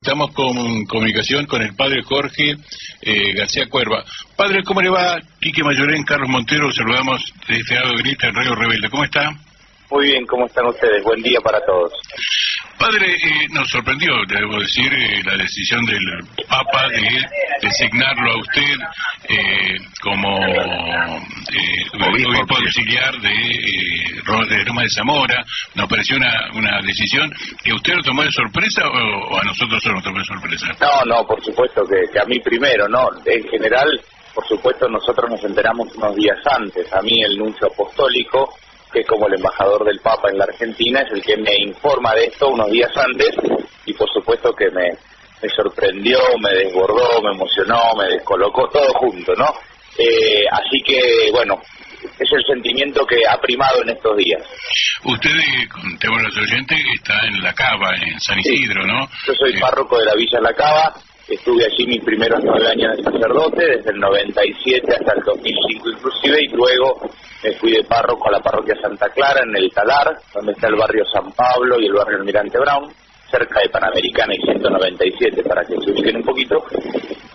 Estamos con comunicación con el padre Jorge García Cuerva. Padre, ¿cómo le va? Quique Mayorén, Carlos Montero, saludamos de este lado de Grita, en Radio Rebelde. ¿Cómo está? Muy bien, ¿cómo están ustedes? Buen día para todos. Padre, nos sorprendió, debo decir, la decisión del Papa de designarlo a usted como obispo auxiliar de Loma de Zamora. Nos pareció una decisión que usted lo tomó de sorpresa o a nosotros solo nos tomó de sorpresa. No, por supuesto que a mí primero, ¿no? En general, por supuesto, nosotros nos enteramos unos días antes. A mí el nuncio apostólico, que como el embajador del Papa en la Argentina, es el que me informa de esto unos días antes, y por supuesto que me sorprendió, me desbordó, me emocionó, me descolocó, todo junto, ¿no? Así que, bueno, es el sentimiento que ha primado en estos días. Usted, contemos a los oyentes, está en La Cava, en San Isidro, sí, ¿no? Yo soy párroco de la Villa La Cava, estuve allí mis primeros 9 años de sacerdote, desde el 97 hasta el 2005 inclusive, y luego me fui de párroco a la parroquia Santa Clara, en el Talar, donde está el barrio San Pablo y el barrio Almirante Brown, cerca de Panamericana y 197, para que se ubiquen un poquito,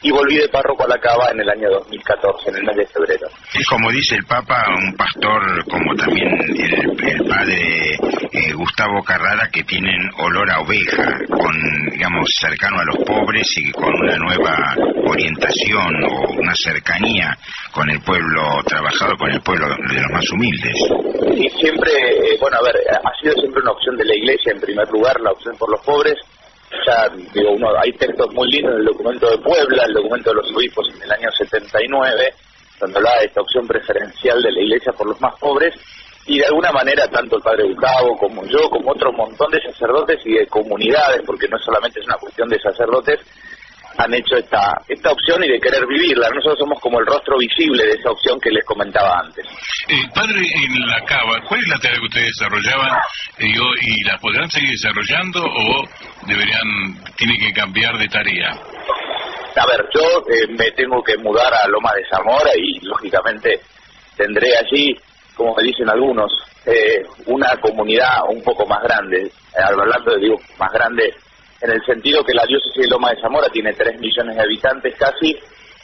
y volví de párroco a La Cava en el año 2014, en el mes de febrero. Es como dice el Papa, un pastor como también el padre Gustavo Carrara, que tienen olor a oveja, digamos, cercano a los pobres y con una nueva orientación o una cercanía con el pueblo trabajador, con el pueblo de los más humildes. Sí, siempre, ha sido siempre una opción de la Iglesia, en primer lugar, la opción por los pobres. Ya, digo, hay textos muy lindos en el documento de Puebla, el documento de los obispos en el año 79, donde hablaba de esta opción preferencial de la Iglesia por los más pobres, y de alguna manera tanto el padre Gustavo como yo, como otro montón de sacerdotes y de comunidades, porque no solamente es una cuestión de sacerdotes, han hecho esta opción y de querer vivirla. Nosotros somos como el rostro visible de esa opción que les comentaba antes. Padre, en La Cava, ¿cuál es la tarea que ustedes desarrollaban y la podrán seguir desarrollando o tiene que cambiar de tarea? A ver, yo me tengo que mudar a Loma de Zamora y lógicamente tendré allí, como me dicen algunos, una comunidad un poco más grande. Hablando de, más grande en el sentido que la diócesis de Loma de Zamora tiene 3 millones de habitantes casi,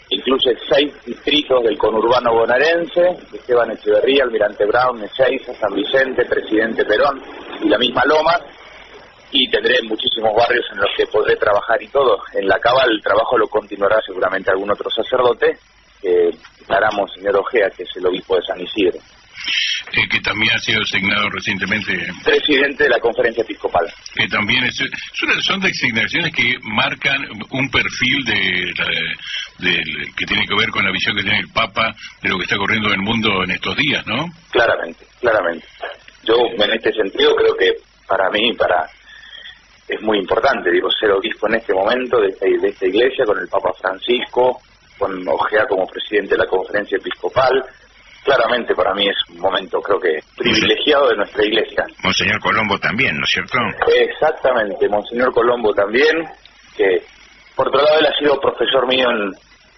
incluye 6 distritos del conurbano bonaerense, Esteban Echeverría, Almirante Brown, Ezeiza, San Vicente, Presidente Perón y la misma Loma, y tendré muchísimos barrios en los que podré trabajar y todo. En La Cava el trabajo lo continuará seguramente algún otro sacerdote, que hará Monseñor Ojea, que es el obispo de San Isidro. Que también ha sido designado recientemente presidente de la Conferencia Episcopal. Que también son designaciones que marcan un perfil que tiene que ver con la visión que tiene el Papa de lo que está ocurriendo en el mundo en estos días, ¿no? Claramente. Yo en este sentido creo que para mí es muy importante, ser obispo en este momento de esta iglesia, con el Papa Francisco, con Ojea como presidente de la Conferencia Episcopal. Claramente para mí es un momento, creo que, privilegiado de nuestra iglesia. Monseñor Colombo también, ¿no es cierto? Exactamente, Monseñor Colombo también, que por otro lado él ha sido profesor mío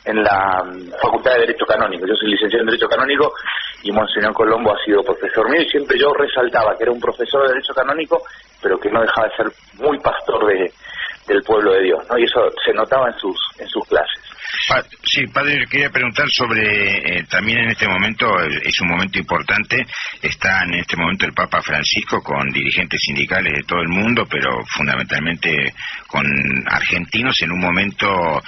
en la Facultad de Derecho Canónico. Yo soy licenciado en Derecho Canónico y Monseñor Colombo ha sido profesor mío, y siempre yo resaltaba que era un profesor de Derecho Canónico, pero que no dejaba de ser muy pastor del pueblo de Dios, ¿no? Y eso se notaba en sus clases. Sí, padre, quería preguntar sobre, también en este momento, es un momento importante, está en este momento el Papa Francisco con dirigentes sindicales de todo el mundo, pero fundamentalmente con argentinos en un momento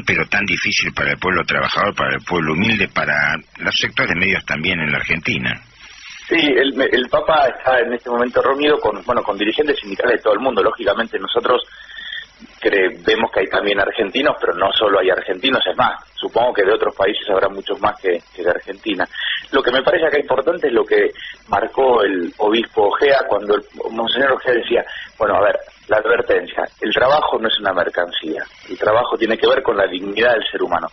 pero tan difícil para el pueblo trabajador, para el pueblo humilde, para los sectores medios también en la Argentina. Sí, el Papa está en este momento reunido con dirigentes sindicales de todo el mundo. Lógicamente nosotros vemos que hay también argentinos, pero no solo hay argentinos, es más, supongo que de otros países habrá muchos más que de Argentina. Lo que me parece acá importante es lo que marcó el obispo Ojea cuando el Monseñor Ojea decía, la advertencia, el trabajo no es una mercancía, el trabajo tiene que ver con la dignidad del ser humano.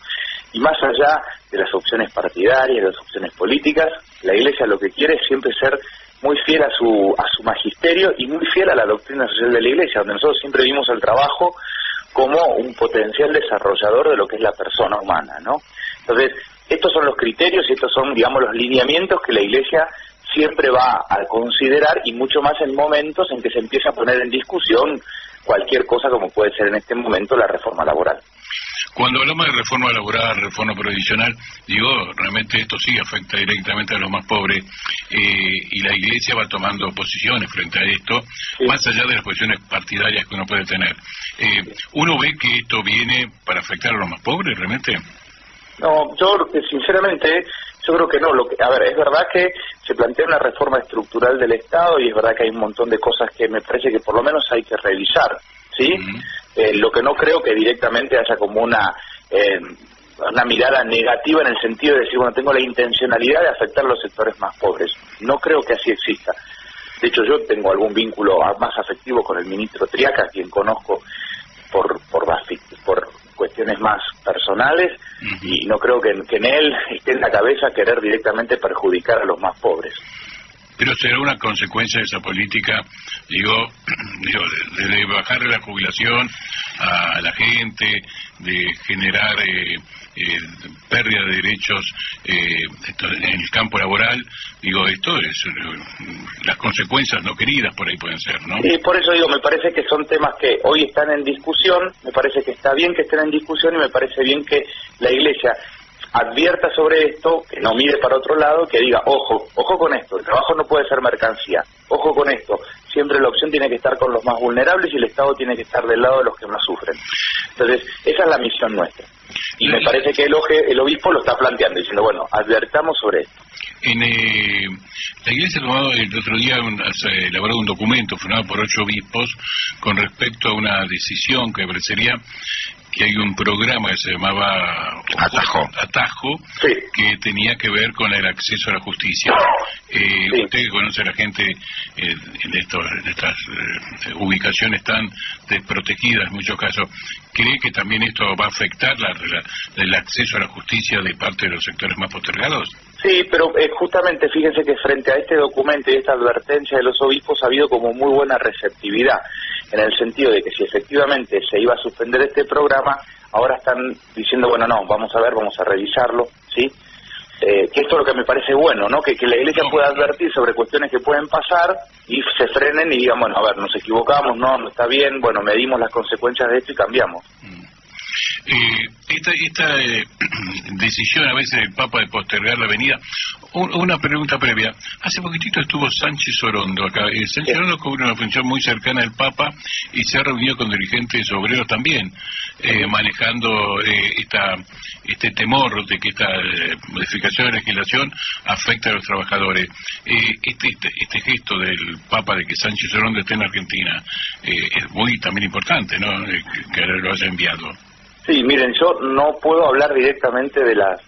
Y más allá de las opciones partidarias, de las opciones políticas, la Iglesia lo que quiere es siempre ser muy fiel a su magisterio y muy fiel a la doctrina social de la Iglesia, donde nosotros siempre vimos el trabajo como un potencial desarrollador de lo que es la persona humana, ¿no? Entonces, estos son los criterios y estos son, los lineamientos que la Iglesia siempre va a considerar, y mucho más en momentos en que se empieza a poner en discusión cualquier cosa como puede ser en este momento la reforma laboral. Cuando hablamos de reforma laboral, reforma previsional, digo, realmente esto sí afecta directamente a los más pobres, y la Iglesia va tomando posiciones frente a esto, sí, más allá de las posiciones partidarias que uno puede tener. ¿Uno ve que esto viene para afectar a los más pobres realmente? No, yo sinceramente, yo creo que no. A ver, es verdad que se plantea una reforma estructural del Estado y es verdad que hay un montón de cosas que me parece que por lo menos hay que revisar, ¿sí? Lo que no creo que directamente haya como una mirada negativa en el sentido de decir, bueno, tengo la intencionalidad de afectar a los sectores más pobres. No creo que así exista. De hecho, yo tengo algún vínculo más afectivo con el ministro Triaca, quien conozco por cuestiones más personales, y no creo que en él esté en la cabeza querer directamente perjudicar a los más pobres. Pero será una consecuencia de esa política, digo, de bajarle la jubilación a la gente, de generar pérdida de derechos en el campo laboral. Digo, esto es las consecuencias no queridas por ahí pueden ser, ¿no? Y por eso digo, me parece que son temas que hoy están en discusión, me parece que está bien que estén en discusión y me parece bien que la Iglesia advierta sobre esto, que no mire para otro lado, que diga, ojo con esto, el trabajo no puede ser mercancía, ojo con esto, siempre la opción tiene que estar con los más vulnerables y el Estado tiene que estar del lado de los que más sufren. Entonces, esa es la misión nuestra. Y me parece que el obispo lo está planteando, diciendo, bueno, advertamos sobre esto. La Iglesia ha tomado el otro día, ha elaborado un documento firmado por 8 obispos con respecto a una decisión que parecería que hay un programa que se llamaba Atajo, sí, que tenía que ver con el acceso a la justicia. Sí. Usted que conoce a la gente en estas ubicaciones tan desprotegidas en muchos casos, ¿cree que también esto va a afectar el acceso a la justicia de parte de los sectores más postergados? Sí, pero justamente fíjense que frente a este documento y esta advertencia de los obispos ha habido como muy buena receptividad, en el sentido de que si efectivamente se iba a suspender este programa, ahora están diciendo, bueno, no, vamos a revisarlo, ¿sí? Que esto es lo que me parece bueno, ¿no? Que la Iglesia pueda advertir sobre cuestiones que pueden pasar y se frenen y digan, bueno, a ver, nos equivocamos, no está bien, bueno, medimos las consecuencias de esto y cambiamos. Esta decisión a veces del Papa de postergar la venida. Una pregunta previa. Hace poquitito estuvo Sánchez Orondo acá. Sánchez Orondo cubre una función muy cercana al Papa y se ha reunido con dirigentes obreros también, manejando este temor de que esta modificación de la legislación afecta a los trabajadores. Este gesto del Papa de que Sánchez Orondo esté en Argentina es muy también importante, ¿no? Que lo haya enviado. Sí, miren, yo no puedo hablar directamente de las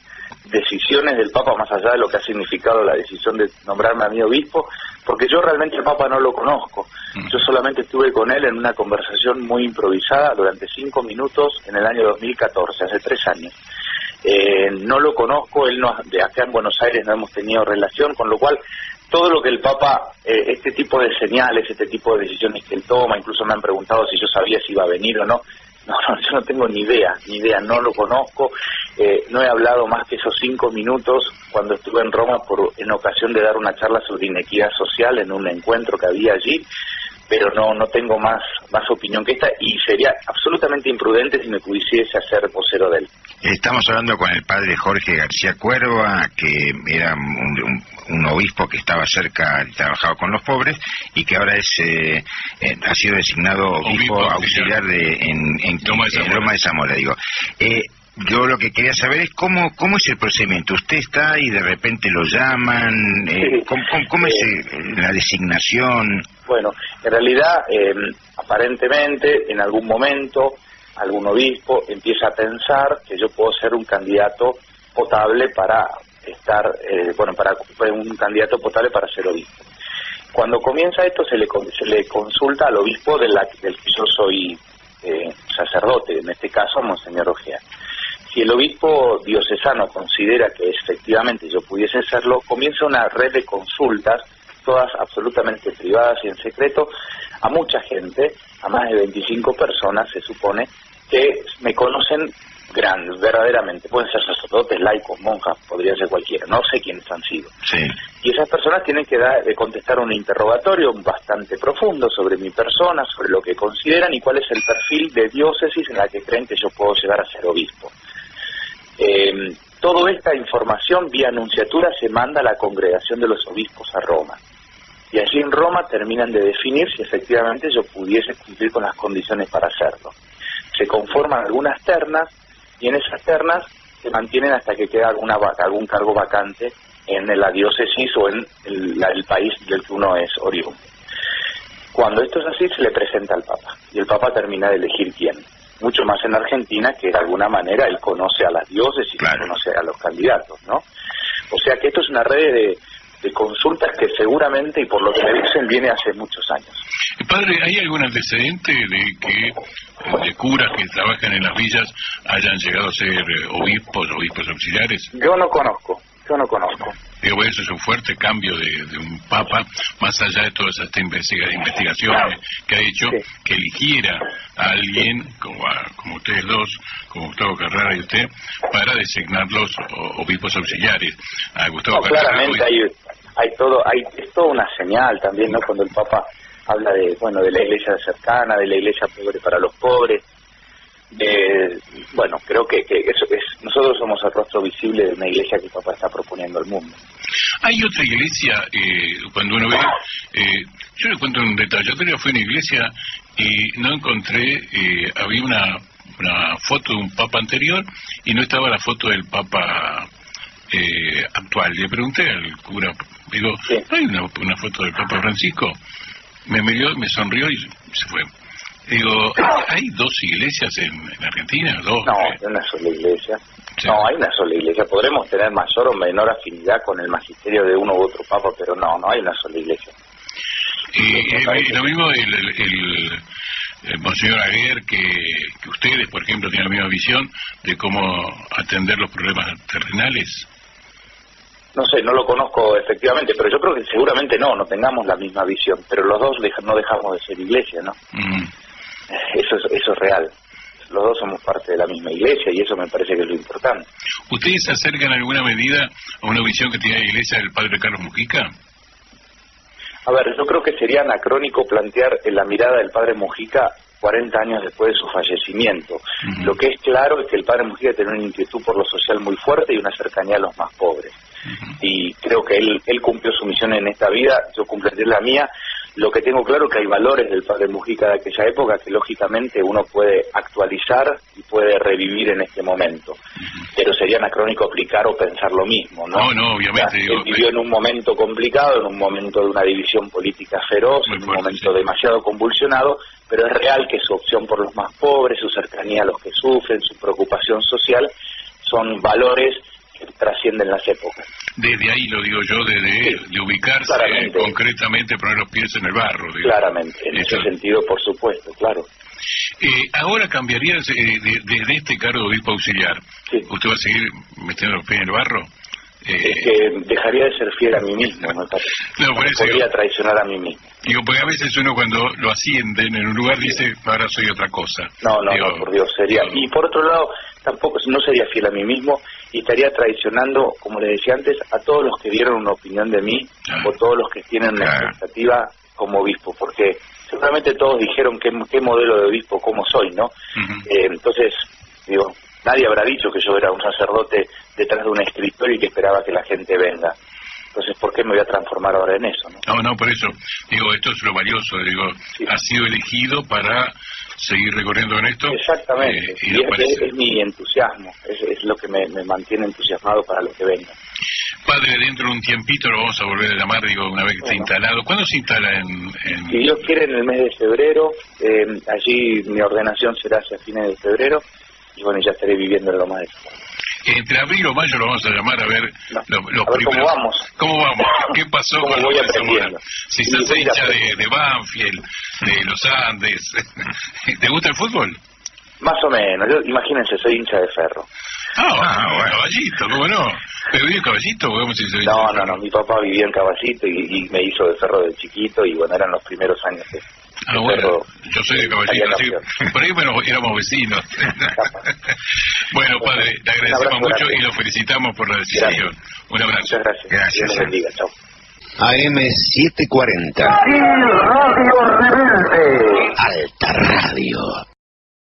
decisiones del Papa más allá de lo que ha significado la decisión de nombrarme a mi obispo, porque yo realmente al Papa no lo conozco. Yo solamente estuve con él en una conversación muy improvisada durante 5 minutos en el año 2014, hace 3 años. No lo conozco, él no, de acá en Buenos Aires no hemos tenido relación, con lo cual todo lo que el Papa, este tipo de señales, este tipo de decisiones que él toma, incluso me han preguntado si yo sabía si iba a venir o no. No, yo no tengo ni idea, no lo conozco, no he hablado más que esos 5 minutos cuando estuve en Roma en ocasión de dar una charla sobre inequidad social en un encuentro que había allí, pero no tengo más opinión que esta y sería absolutamente imprudente si me pudiese hacer vocero de él. Estamos hablando con el padre Jorge García Cuerva, que era un obispo que estaba cerca, trabajaba con los pobres y que ahora ha sido designado obispo auxiliar en Loma de Zamora, digo. Yo lo que quería saber es cómo es el procedimiento. Usted está y de repente lo llaman, ¿cómo es la designación? Bueno, en realidad, aparentemente, en algún momento, algún obispo empieza a pensar que yo puedo ser un candidato potable para estar, un candidato potable para ser obispo. Cuando comienza esto se le consulta al obispo del que yo soy sacerdote, en este caso Monseñor Ojea. Si el obispo diocesano considera que efectivamente yo pudiese serlo, comienza una red de consultas, todas absolutamente privadas y en secreto, a mucha gente, a más de 25 personas, se supone, que me conocen grandes, verdaderamente. Pueden ser sacerdotes, laicos, monjas, podría ser cualquiera, no sé quiénes han sido. Sí. Y esas personas tienen que contestar un interrogatorio bastante profundo sobre mi persona, sobre lo que consideran y cuál es el perfil de diócesis en la que creen que yo puedo llegar a ser obispo. Toda esta información vía anunciatura se manda a la congregación de los obispos a Roma. Y allí en Roma terminan de definir si efectivamente yo pudiese cumplir con las condiciones para hacerlo. Se conforman algunas ternas y en esas ternas se mantienen hasta que queda algún cargo vacante en la diócesis o en el país del que uno es oriundo. Cuando esto es así, se le presenta al Papa y el Papa termina de elegir quién. Mucho más en Argentina, que de alguna manera él conoce a las diócesis, claro, conoce a los candidatos, ¿no? O sea que esto es una red de consultas que seguramente, y por lo que me dicen, viene hace muchos años. Padre, ¿hay algún antecedente de que de curas que trabajan en las villas hayan llegado a ser obispos auxiliares? Yo no conozco. Digo, eso es un fuerte cambio de un papa, más allá de todas estas investigaciones que ha hecho, sí, que eligiera a alguien como ustedes dos, como Gustavo Carrara y usted, para designar los obispos auxiliares. A Gustavo Carrara, claramente es toda una señal también, ¿no? Cuando el Papa habla de la iglesia cercana, de la iglesia pobre para los pobres. Creo que eso es, nosotros somos el rostro visible de una iglesia que el Papa está proponiendo al mundo. Hay otra iglesia, cuando uno ve, yo le cuento un detalle. Yo fui a una iglesia y no encontré, había una foto de un papa anterior y no estaba la foto del papa actual. Le pregunté al cura, digo, sí, ¿no hay una foto del Papa Francisco? Me miró, me sonrió y se fue. Digo, ¿hay dos iglesias en Argentina? ¿Dos? No, hay una sola iglesia. Sí. No, hay una sola iglesia. Podremos tener mayor o menor afinidad con el magisterio de uno u otro papa, pero no hay una sola iglesia. Y lo mismo el Monseñor Aguer, que ustedes, por ejemplo, tienen la misma visión de cómo atender los problemas terrenales. No sé, no lo conozco efectivamente, pero yo creo que seguramente no tengamos la misma visión, pero los dos no dejamos de ser iglesia, ¿no? Eso es real. Los dos somos parte de la misma iglesia y eso me parece que es lo importante. ¿Ustedes se acercan en alguna medida a una visión que tiene la iglesia del padre Carlos Mujica? A ver, yo creo que sería anacrónico plantear la mirada del padre Mujica 40 años después de su fallecimiento. Lo que es claro es que el padre Mujica tiene una inquietud por lo social muy fuerte y una cercanía a los más pobres. Y creo que él cumplió su misión en esta vida, yo cumpliré la mía. Lo que tengo claro es que hay valores del padre Mujica de aquella época que lógicamente uno puede actualizar y puede revivir en este momento. Pero sería anacrónico aplicar o pensar lo mismo, ¿no? No, obviamente. Él vivió en un momento complicado, en un momento de una división política feroz, en un momento demasiado convulsionado, pero es real que su opción por los más pobres, su cercanía a los que sufren, su preocupación social, son valores que trascienden las épocas. Desde ahí lo digo yo, de ubicarse concretamente, poner los pies en el barro. Digo. Claramente, en ese sentido, por supuesto, claro. Ahora cambiaría desde este cargo de obispo auxiliar. Sí. ¿Usted va a seguir metiendo los pies en el barro? Es que dejaría de ser fiel a mí mismo, me parece. No, podría traicionar a mí mismo. Digo, porque a veces uno cuando lo ascienden en un lugar dice, ahora soy otra cosa. No, por Dios, sería. Y por otro lado, tampoco no sería fiel a mí mismo y estaría traicionando, como le decía antes, a todos los que dieron una opinión de mí o todos los que tienen una expectativa como obispo, porque seguramente todos dijeron qué modelo de obispo, cómo soy, ¿no? Entonces, digo, nadie habrá dicho que yo era un sacerdote detrás de un escritorio y que esperaba que la gente venga. Entonces, ¿por qué me voy a transformar ahora en eso, no? No, por eso. Digo, esto es lo valioso. Digo, sí, ha sido elegido para seguir recorriendo en esto. Exactamente. Y es mi entusiasmo. Es lo que me mantiene entusiasmado para lo que venga. Padre, dentro de un tiempito lo vamos a volver a llamar, digo, una vez que esté instalado. ¿Cuándo se instala en...? Si Dios quiere, en el mes de febrero. Allí mi ordenación será hacia fines de febrero. Y bueno, ya estaré viviendo en lo más de eso. Entre abril o mayo lo vamos a llamar a ver los primeros. ¿Cómo vamos? ¿Qué pasó con voy aprendiendo? Si se hace hincha de Banfield, de los Andes. ¿Te gusta el fútbol? Más o menos. Yo, imagínense, soy hincha de Ferro. Bueno, Caballito, ¿cómo no? ¿Pero vive en Caballito? No, mi papá vivía en Caballito y me hizo de Ferro de chiquito y bueno, eran los primeros años Bueno, yo soy de Caballito, así por ahí éramos vecinos. Bueno, padre, le agradecemos mucho y lo felicitamos por la decisión. Gracias. Un abrazo. Muchas gracias. Dios los bendiga. Chao. AM 740. Radio Rebelde. Alta Radio.